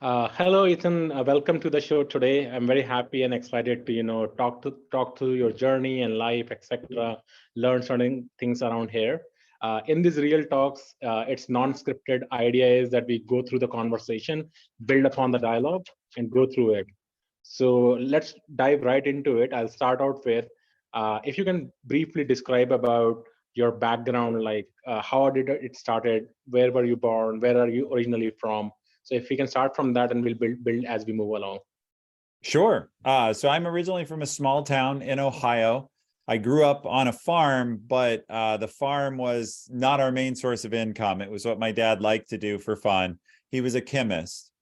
Hello, Ethan. Welcome to the show today. I'm very happy and excited to, talk to your journey and life, etc. Learn certain things around here. In these real talks, it's non-scripted. Idea is that we go through the conversation, build upon the dialogue, and go through it. So let's dive right into it. I'll start out with, if you can briefly describe about your background, like how did it started, where were you born, where are you originally from? So if we can start from that and we'll build as we move along. Sure. So I'm originally from a small town in Ohio. I grew up on a farm, but the farm was not our main source of income. It was what my dad liked to do for fun. He was a chemist.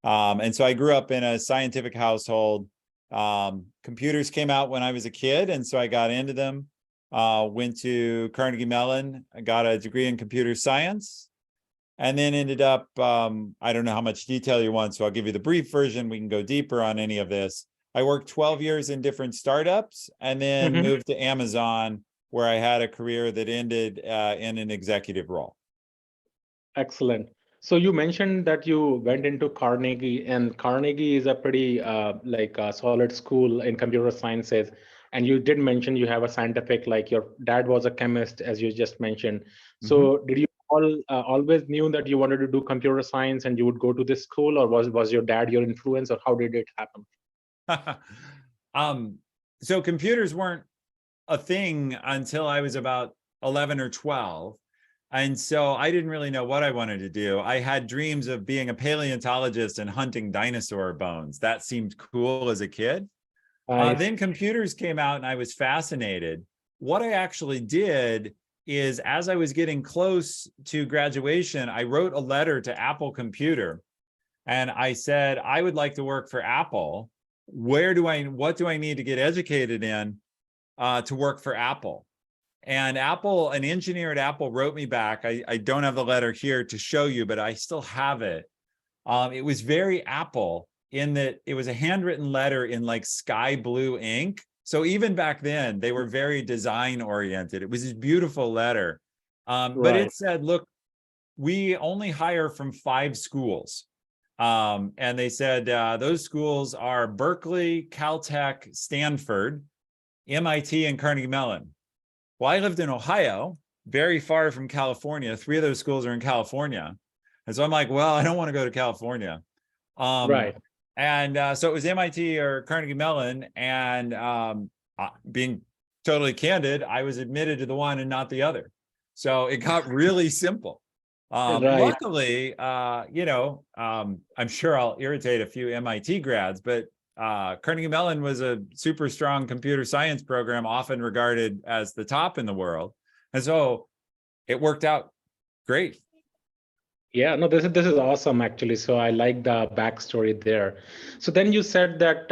And so I grew up in a scientific household. Computers came out when I was a kid, and so I got into them. Went to Carnegie Mellon. I got a degree in computer science. And then ended up, I don't know how much detail you want, so I'll give you the brief version. We can go deeper on any of this. I worked 12 years in different startups and then moved to Amazon, where I had a career that ended in an executive role. Excellent. So you mentioned that you went into Carnegie, and Carnegie is a pretty solid school in computer sciences. And you did mention you have a scientific, like your dad was a chemist, as you just mentioned. So did you always knew that you wanted to do computer science and you would go to this school, or was your dad your influence, or how did it happen? So computers weren't a thing until I was about 11 or 12. And so I didn't really know what I wanted to do. I had dreams of being a paleontologist and hunting dinosaur bones. That seemed cool as a kid. Then computers came out and I was fascinated. What I actually did is, as I was getting close to graduation, I wrote a letter to Apple Computer. And I said, I would like to work for Apple. What do I need to get educated in to work for Apple? And an engineer at Apple wrote me back. I don't have the letter here to show you, but I still have it. It was very Apple in that it was a handwritten letter in like sky blue ink. So even back then, they were very design oriented. It was this beautiful letter. But it said, look, we only hire from 5 schools. And they said, those schools are Berkeley, Caltech, Stanford, MIT, and Carnegie Mellon. Well, I lived in Ohio, very far from California. 3 of those schools are in California. And so I'm like, well, I don't want to go to California. And so it was MIT or Carnegie Mellon. And being totally candid, I was admitted to the one and not the other. So it got really simple. Luckily, I'm sure I'll irritate a few MIT grads, but Carnegie Mellon was a super strong computer science program, often regarded as the top in the world. And so it worked out great. Yeah, no, this is awesome actually. So I like the backstory there. So then you said that.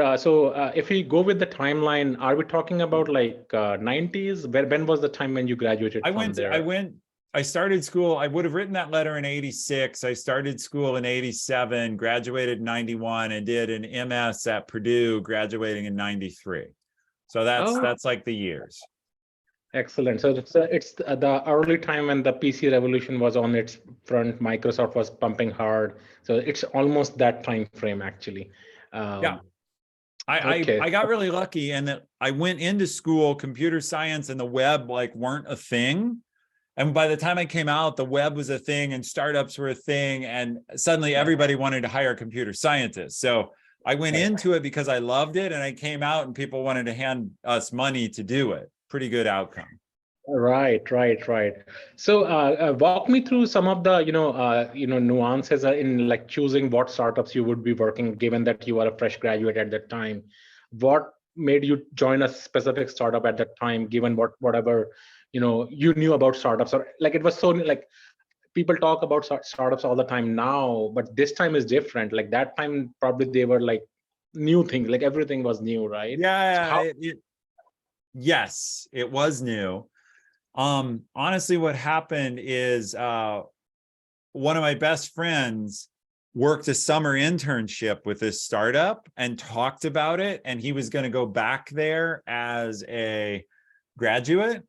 If we go with the timeline, are we talking about like 90s? When was the time when you graduated from there? I started school. I would have written that letter in 86. I started school in 87, graduated in 91, and did an MS at Purdue, graduating in 93. So that's like the years. Excellent. So it's the early time when the PC revolution was on its front. Microsoft was pumping hard. So it's almost that time frame, actually. Yeah. I got really lucky in that I went into school, computer science and the web like weren't a thing. And by the time I came out, the web was a thing and startups were a thing. And suddenly everybody wanted to hire computer scientists. So I went into it because I loved it. And I came out and people wanted to hand us money to do it. Pretty good outcome. Right. So walk me through some of the nuances in like choosing what startups you would be working, given that you are a fresh graduate at that time. What made you join a specific startup at that time, given whatever you knew about startups, or like it was so like people talk about startups all the time now, but this time is different. Like that time, probably they were like new things, like everything was new, right? Yeah. Yes, it was new. Honestly, what happened is one of my best friends worked a summer internship with this startup and talked about it. And he was going to go back there as a graduate.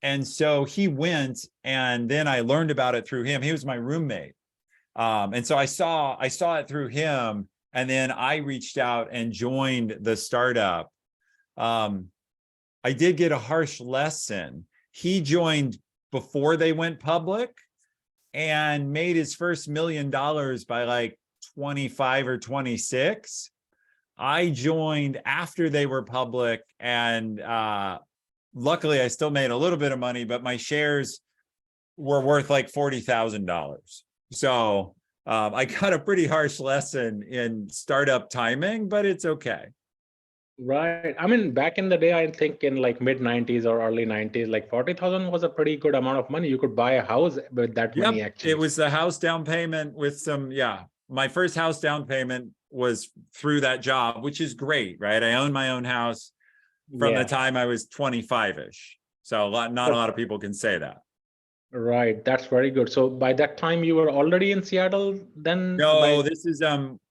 And so he went, and then I learned about it through him. He was my roommate. And so I saw it through him, and then I reached out and joined the startup. I did get a harsh lesson. He joined before they went public and made his first $1 million by like 25 or 26. I joined after they were public, and luckily I still made a little bit of money, but my shares were worth like $40,000. So I got a pretty harsh lesson in startup timing, but it's okay. Right. I mean, back in the day, I think in like mid 90s or early 90s, like 40,000 was a pretty good amount of money. You could buy a house with that money, Yep, actually. it was the house down payment with some, my first house down payment was through that job, which is great, right? I own my own house from the time I was 25-ish. So not a lot of people can say that. Right. That's very good. So by that time, you were already in Seattle then? No, this is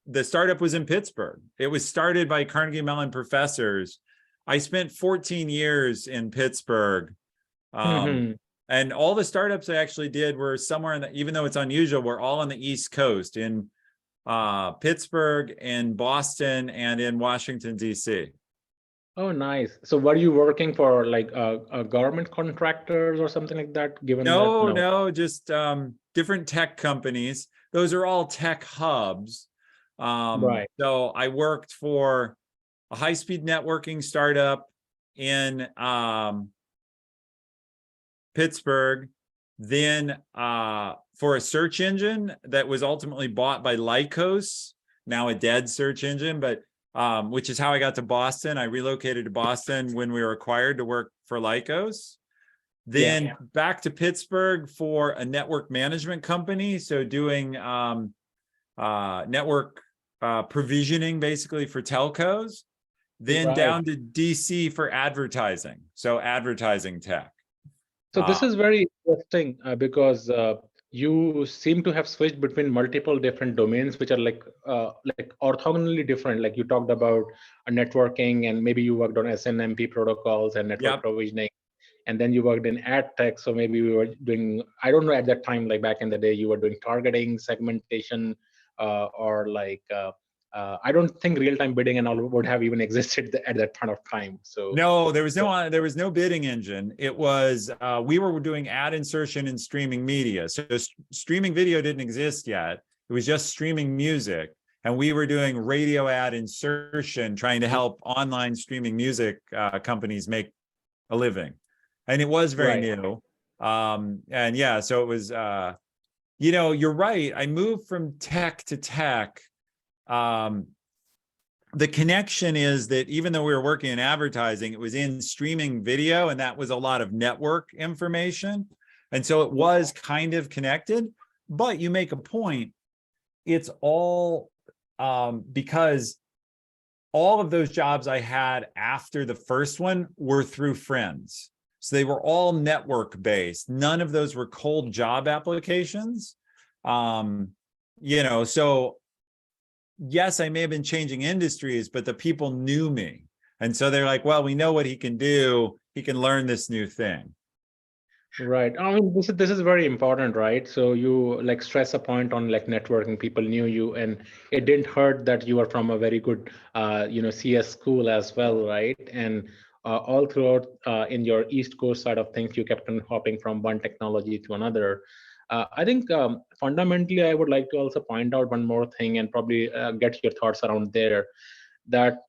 the startup was in Pittsburgh. It was started by Carnegie Mellon professors. I spent 14 years in Pittsburgh. And all the startups I actually did were somewhere in the, even though it's unusual, we're all on the East Coast, in Pittsburgh, in Boston, and in Washington, D.C. Oh, nice. So were you working for like government contractors or something like that? Given that, No, just different tech companies. Those are all tech hubs. Right. So I worked for a high-speed networking startup in Pittsburgh, then for a search engine that was ultimately bought by Lycos, now a dead search engine, but which is how I got to Boston. I relocated to Boston when we were acquired to work for Lycos. Then back to Pittsburgh for a network management company, so doing network provisioning basically for telcos. Then down to DC for advertising, so advertising tech. So this is very interesting because you seem to have switched between multiple different domains, which are like orthogonally different. Like you talked about networking, and maybe you worked on SNMP protocols and network provisioning, and then you worked in ad tech. So maybe we were doing, I don't know, at that time, like back in the day, you were doing targeting, segmentation, or like I don't think real-time bidding and all would have even existed at that point of time. So no, there was no bidding engine. It was we were doing ad insertion and streaming media. So streaming video didn't exist yet. It was just streaming music, and we were doing radio ad insertion, trying to help online streaming music companies make a living. And it was very new. And yeah, so it was you're right. I moved from tech to tech. The connection is that even though we were working in advertising, it was in streaming video, and that was a lot of network information. And so it was kind of connected, but you make a point. It's all because all of those jobs I had after the first one were through friends. So they were all network based. None of those were cold job applications. So yes, I may have been changing industries, but the people knew me. And so they're like, well, we know what he can do. He can learn this new thing. Right. I mean, this is very important, right? So you like stress a point on like networking. People knew you, and it didn't hurt that you were from a very good, CS school as well, right? And all throughout in your East Coast side of things, you kept on hopping from one technology to another. I think fundamentally, I would like to also point out one more thing and probably get your thoughts around there. That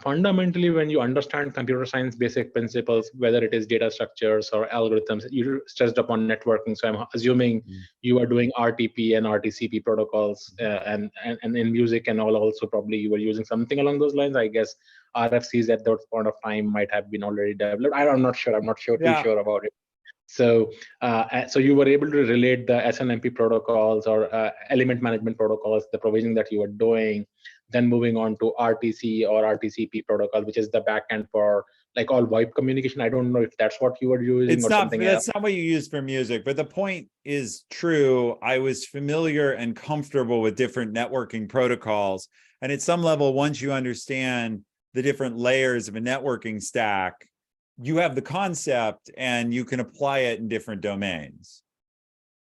fundamentally, when you understand computer science basic principles, whether it is data structures or algorithms, you stressed upon networking. So I'm assuming you are doing RTP and RTCP protocols, and in music and all. Also, probably you were using something along those lines. I guess RFCs at that point of time might have been already developed. I'm not sure. I'm not too sure about it. So, so you were able to relate the SNMP protocols or element management protocols, the provisioning that you were doing, then moving on to RTC or RTCP protocol, which is the backend for like all VoIP communication. I don't know if that's what you were using something else. That's not what you use for music, but the point is true. I was familiar and comfortable with different networking protocols. And at some level, once you understand the different layers of a networking stack, you have the concept and you can apply it in different domains.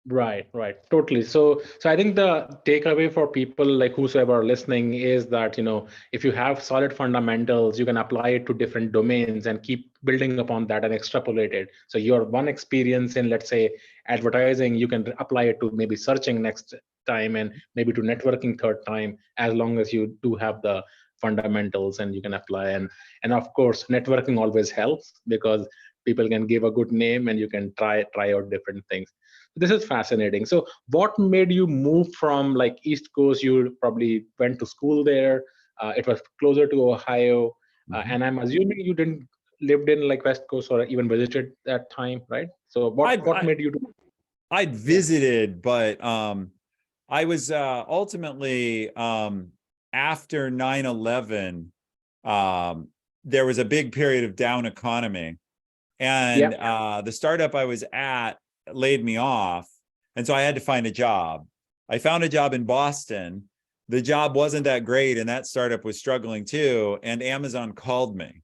Right, totally. So I think the takeaway for people like whosoever are listening is that, if you have solid fundamentals, you can apply it to different domains and keep building upon that and extrapolate it. So your one experience in, let's say, advertising, you can apply it to maybe searching next time and maybe to networking third time, as long as you do have the fundamentals and you can apply. And of course, networking always helps because people can give a good name and you can try out different things. This is fascinating. So what made you move from like East Coast? You probably went to school there. It was closer to Ohio. Mhm. And I'm assuming you didn't lived in like West Coast or even visited that time, right? So what I, what I made you do? I'd Yeah. visited, but I was ultimately after 9/11, there was a big period of down economy, and Yeah. the startup I was at laid me off, and so I had to find a job. I found a job in Boston. The job wasn't that great, and that startup was struggling too. And Amazon called me.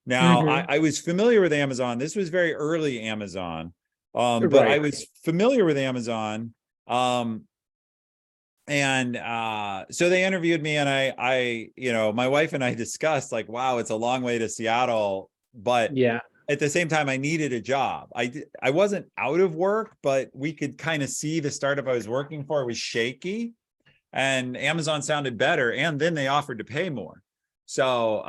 Now, Hmm. I was familiar with Amazon. This was very early Amazon, but I Right. was familiar with Amazon. Um, and so they interviewed me, and my wife and I discussed like, wow, it's a long way to Seattle, but Yeah. at the same time, I needed a job. I wasn't out of work, but we could kind of see the startup I was working for was shaky, and Amazon sounded better, and then they offered to pay more. So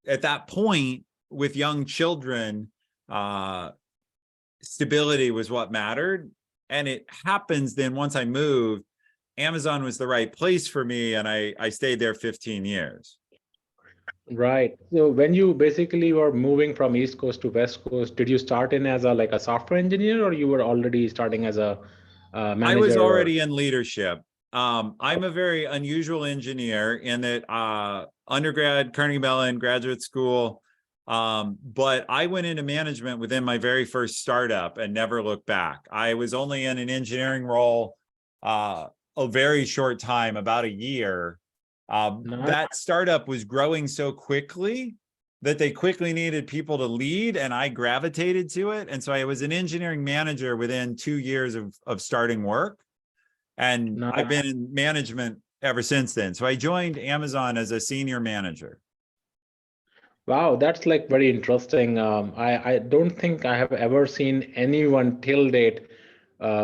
at that point, with young children, uh, stability was what mattered. And it happens then once I moved, Amazon was the right place for me, and I stayed there 15 years. Right. So when you basically were moving from East Coast to West Coast, did you start in as a like a software engineer, or you were already starting as a I was manager? Or already in leadership. I'm a very unusual engineer in that undergrad, Carnegie Mellon, graduate school, but I went into management within my very first startup and never looked back. I was only in an engineering role a very short time, about a year. Nice. That startup was growing so quickly that they quickly needed people to lead, and I gravitated to it. And so I was an engineering manager within 2 years of starting work. And I've Nice. been in management ever since then. So I joined Amazon as a senior manager. Wow, that's like very interesting. I don't think I have ever seen anyone till date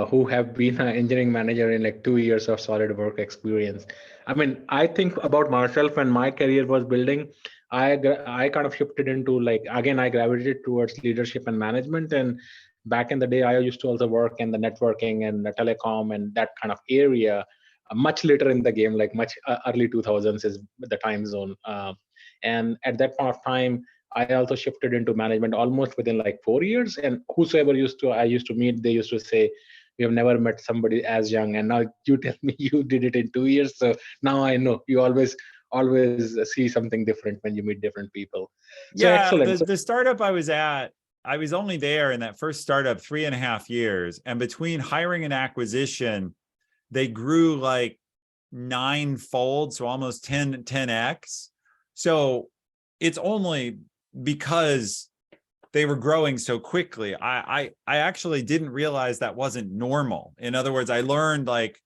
who have been an engineering manager in like 2 years of solid work experience. I mean, I think about myself when my career was building. I kind of shifted into like again I gravitated towards leadership and management. And back in the day, I used to also work in the networking and the telecom and that kind of area. Much later in the game, like much early 2000s is the time zone. And at that point of time, I also shifted into management almost within like 4 years. And whosoever I used to meet, they used to say, "We have never met somebody as young." And now you tell me you did it in 2 years. So now I know you always see something different when you meet different people. So Yeah, excellent. So the startup I was at, I was only there in that first startup 3.5 years. And between hiring and acquisition, they grew like ninefold, so almost 10x. So it's only because they were growing so quickly. I actually didn't realize that wasn't normal. In other words, I learned like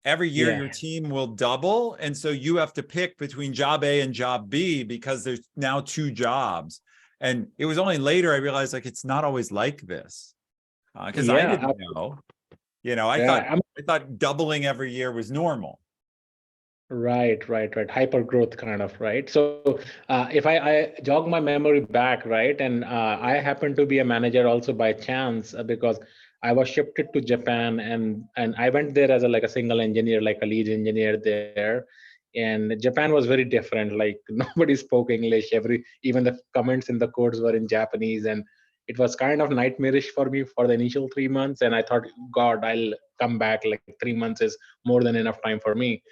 every year yeah, your team will double, and so you have to pick between job A and job B because there's now two jobs. And it was only later I realized like it's not always like this, because I yeah, didn't know. I thought yeah. doubling every year was normal. Right. Hyper growth kind of, right? So if I jog my memory back, right, and I happen to be a manager also by chance because I was shifted to Japan and I went there as a like a single engineer, like a lead engineer there. And Japan was very different. Like nobody spoke English. Even the comments in the codes were in Japanese, and it was kind of nightmarish for me for the initial 3 months. And I thought, God, I'll come back. Like 3 months is more than enough time for me.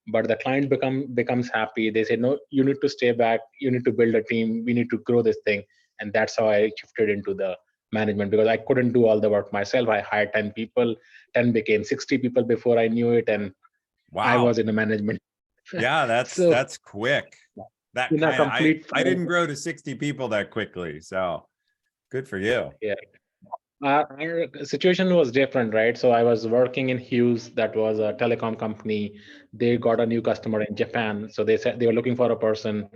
But the client becomes happy. They say, no, you need to stay back, you need to build a team, we need to grow this thing. And that's how I shifted into the management, because I couldn't do all the work myself. I hired 10 people, 10 became 60 people before I knew it, and I Wow. was in a management. Yeah, So that's quick. That in a kind of complete I didn't grow to 60 people that quickly. So good for you. yeah. Our situation was different, right? So I was working in Hughes, that was a telecom company. They got a new customer in Japan. So they said they were looking for a person.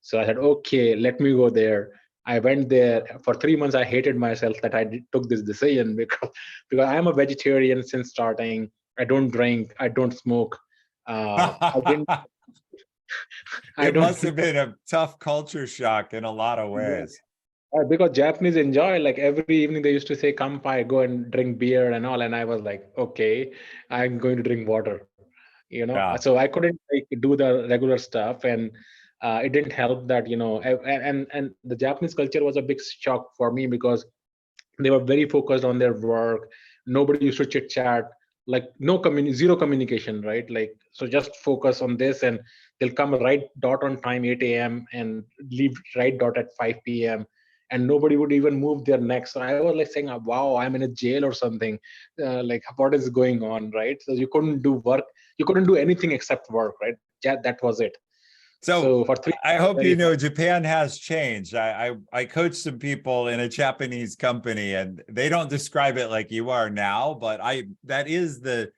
So I said, okay, let me go there. I went there for 3 months. I hated myself that took this decision because I am a vegetarian since starting. I don't drink. I don't smoke. I didn't. I It don't. must have been a tough culture shock in a lot of ways. Because Japanese enjoy, like every evening they used to say, "Come, pai, go and drink beer and all," and I was like, "Okay, I'm going to drink water," Yeah. So I couldn't like do the regular stuff, and it didn't help that and the Japanese culture was a big shock for me because they were very focused on their work. Nobody used to chit chat, like zero communication, right? Like, so just focus on this, and they'll come right dot on time 8 a.m. and leave right dot at 5 p.m. and nobody would even move their neck. So I was like saying, wow, I'm in a jail or something. Like, what is going on, right? So you couldn't do work, you couldn't do anything except work, right? Yeah, that was it. So So for 3 I hope very you know hard. Japan has changed. I coach some people in a Japanese company and they don't describe it like you are now, but that is the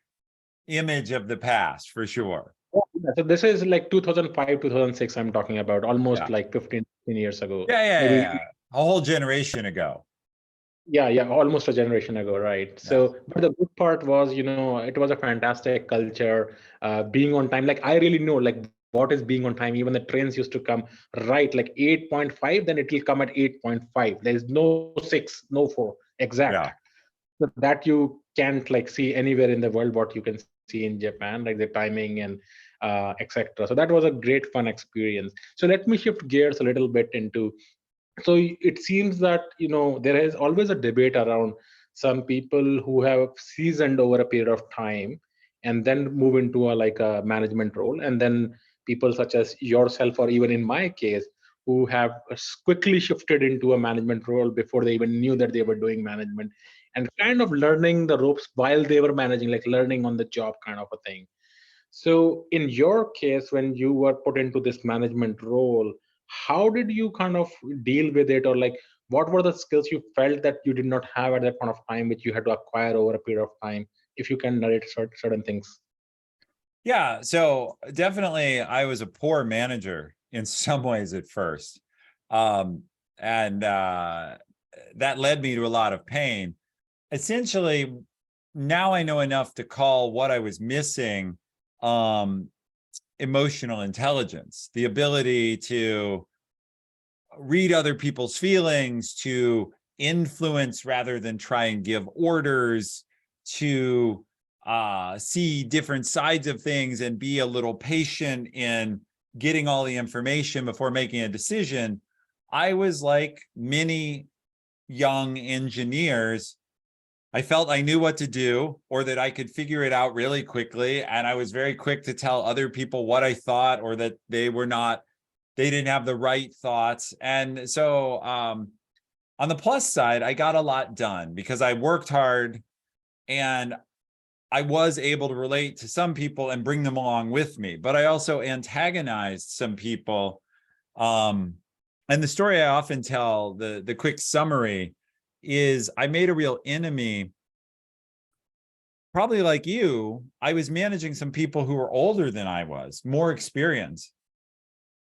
image of the past for sure. So this is like 2005, 2006 I'm talking about, almost Yeah. like 15 years ago. Maybe, Yeah. A whole generation ago. yeah, almost a generation ago, right? Yeah. So, but the good part was, it was a fantastic culture, being on time. Like, I really know, like, what is being on time. Even the trains used to come right, like 8.5, then it will come at 8.5. There's no 6, no 4, exact. Yeah. So that you can't like see anywhere in the world what you can see in Japan, like the timing and etc. So that was a great fun experience. So let me shift gears a little bit into, so it seems that there is always a debate around some people who have seasoned over a period of time and then move into a management role, and then people such as yourself, or even in my case, who have quickly shifted into a management role before they even knew that they were doing management, and kind of learning the ropes while they were managing, like learning on the job kind of a thing. So, in your case, when you were put into this management role, how did you kind of deal with it, or like what were the skills you felt that you did not have at that point of time, which you had to acquire over a period of time? If you can narrate certain things. Yeah. So definitely I was a poor manager in some ways at first. And that led me to a lot of pain. Essentially, now I know enough to call what I was missing emotional intelligence, the ability to read other people's feelings, to influence rather than try and give orders, to see different sides of things and be a little patient in getting all the information before making a decision. I was like many young engineers. I felt I knew what to do or that I could figure it out really quickly. And I was very quick to tell other people what I thought or that they didn't have the right thoughts. And so on the plus side, I got a lot done because I worked hard and I was able to relate to some people and bring them along with me, but I also antagonized some people. And the story I often tell, the quick summary, is I made a real enemy. Probably like you, I was managing some people who were older than I was, more experienced.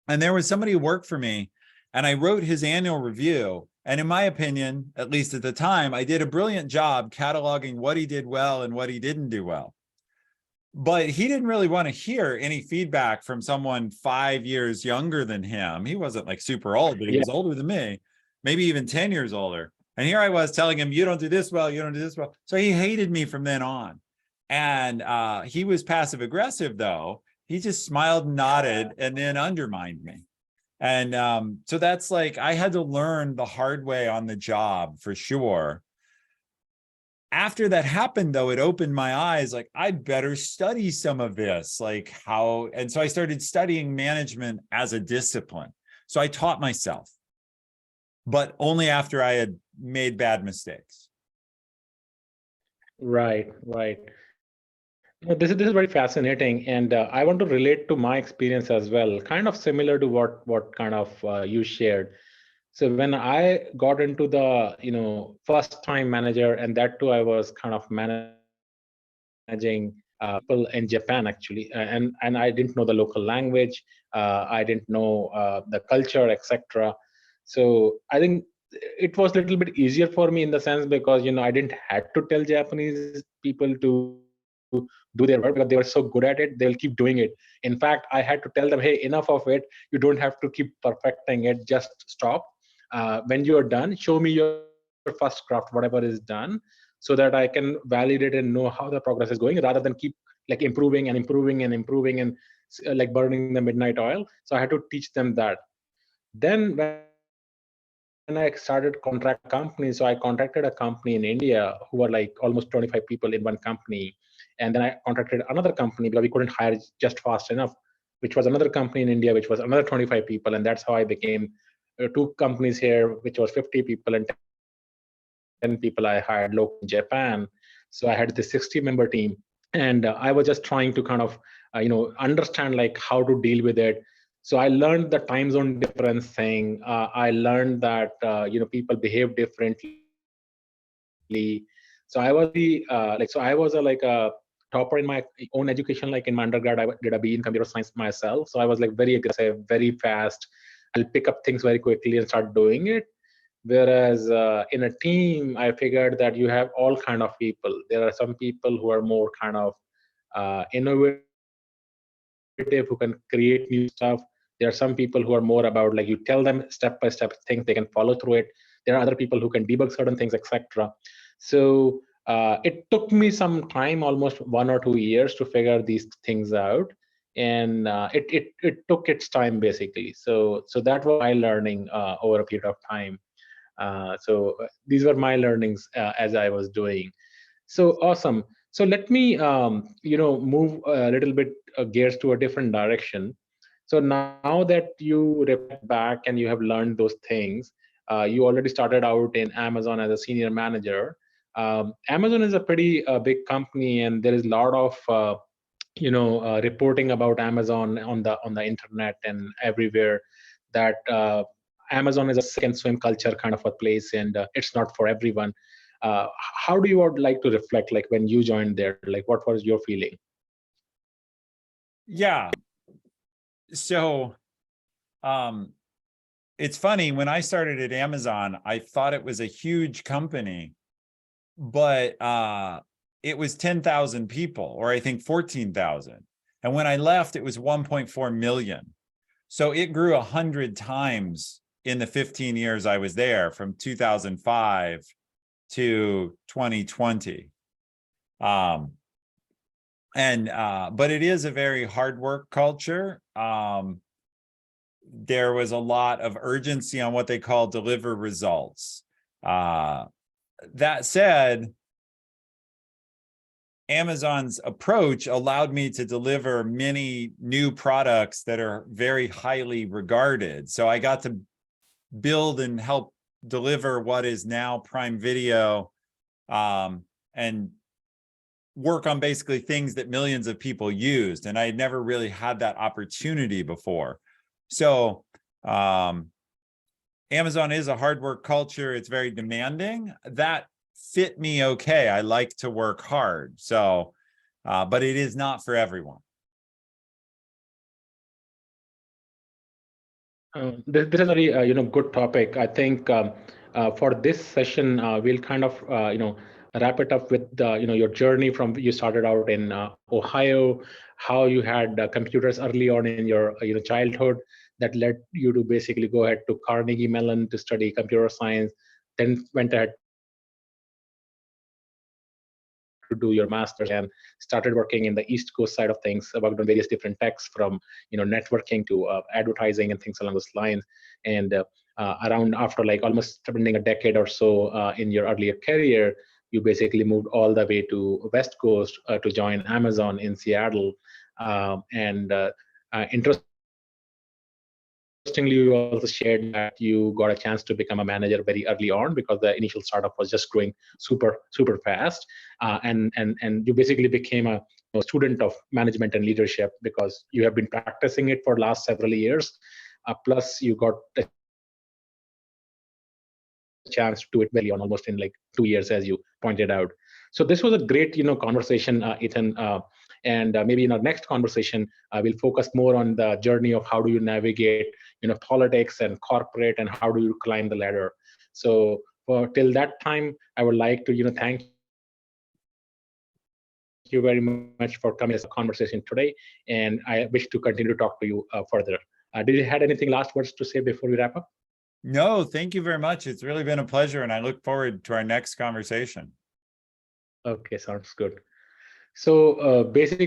And there was somebody who worked for me, and I wrote his annual review. And in my opinion, at least at the time, I did a brilliant job cataloging what he did well and what he didn't do well. But he didn't really want to hear any feedback from someone 5 years younger than him. He wasn't like super old, but he Yeah. was older than me, maybe even 10 years older. And here I was telling him, you don't do this well, you don't do this well. So he hated me from then on. And he was passive aggressive, though. He just smiled and nodded and then undermined me. And so that's like, I had to learn the hard way on the job for sure. After that happened, though, it opened my eyes, like, I'd better study some of this, like how, and so I started studying management as a discipline. So I taught myself, but only after I had made bad mistakes. Right. This is very fascinating, and I want to relate to my experience as well, kind of similar to what kind of you shared. So when I got into the, first time manager, and that too, I was kind of managing people in Japan actually, and I didn't know the local language, I didn't know the culture, etc. So I think it was a little bit easier for me in the sense because I didn't had to tell Japanese people to do their work because they were so good at it, they'll keep doing it. In fact, I had to tell them, hey, enough of it, you don't have to keep perfecting it, just stop. When you're done, show me your first craft, whatever is done, so that I can validate and know how the progress is going, rather than keep like improving and improving and improving and like burning the midnight oil. So I had to teach them that. Then when I started contract companies, so I contracted a company in India who were like almost 25 people in one company. And then I contracted another company because we couldn't hire just fast enough, which was another company in India, which was another 25 people. And that's how I became two companies here, which was 50 people, and 10 people I hired local in Japan. So I had this 60-member team. And I was just trying to kind of understand like how to deal with it. So I learned the time zone difference thing. I learned that people behave differently. So I was like a topper in my own education. Like in my undergrad, I did a BE in computer science myself, so I was like very aggressive, very fast. I'll pick up things very quickly and start doing it. Whereas in a team, I figured that you have all kind of people. There are some people who are more kind of innovative, who can create new stuff. There are some people who are more about like you tell them step by step things, they can follow through it. There are other people who can debug certain things, etc. So it took me some time, almost 1 or 2 years, to figure these things out. And it took its time basically. So that was my learning over a period of time. So these were my learnings as I was doing. So awesome. So let me move a little bit gears to a different direction. So now that you reflect back and you have learned those things, you already started out in Amazon as a senior manager. Amazon is a pretty big company, and there is a lot of reporting about Amazon on the internet and everywhere, that Amazon is a sink and swim culture kind of a place, and it's not for everyone. How do you would like to reflect, like when you joined there, like what was your feeling? Yeah. So it's funny, when I started at Amazon, I thought it was a huge company, but it was 10,000 people, or I think 14,000. And when I left, it was 1.4 million. So it grew 100 times in the 15 years I was there, from 2005 to 2020. But it is a very hard work culture. There was a lot of urgency on what they call deliver results. That said, Amazon's approach allowed me to deliver many new products that are very highly regarded. So I got to build and help deliver what is now Prime Video, and work on basically things that millions of people used. And I had never really had that opportunity before. So Amazon is a hard work culture. It's very demanding. That fit me okay. I like to work hard. So, but it is not for everyone. This is a very good topic. I think for this session we'll kind of wrap it up with your journey from you started out in Ohio, how you had computers early on in your childhood that led you to basically go ahead to Carnegie Mellon to study computer science, then went ahead to do your master's and started working in the East Coast side of things, worked on various different techs from networking to advertising and things along those lines. And around after like almost spending a decade or so in your earlier career, you basically moved all the way to West Coast to join Amazon in Seattle. Interestingly, you also shared that you got a chance to become a manager very early on because the initial startup was just growing super fast, and you basically became a student of management and leadership because you have been practicing it for the last several years. Plus, you got a chance to become a manager very early on. chance to do it very on almost in like 2 years, as you pointed out. So this was a great, conversation, Ethan. And maybe in our next conversation, we'll focus more on the journey of how do you navigate, politics and corporate, and how do you climb the ladder. So for till that time, I would like to, thank you very much for coming to this conversation today. And I wish to continue to talk to you further. Did you have anything last words to say before we wrap up? No, thank you very much. It's really been a pleasure, and I look forward to our next conversation. Okay, sounds good. So basically,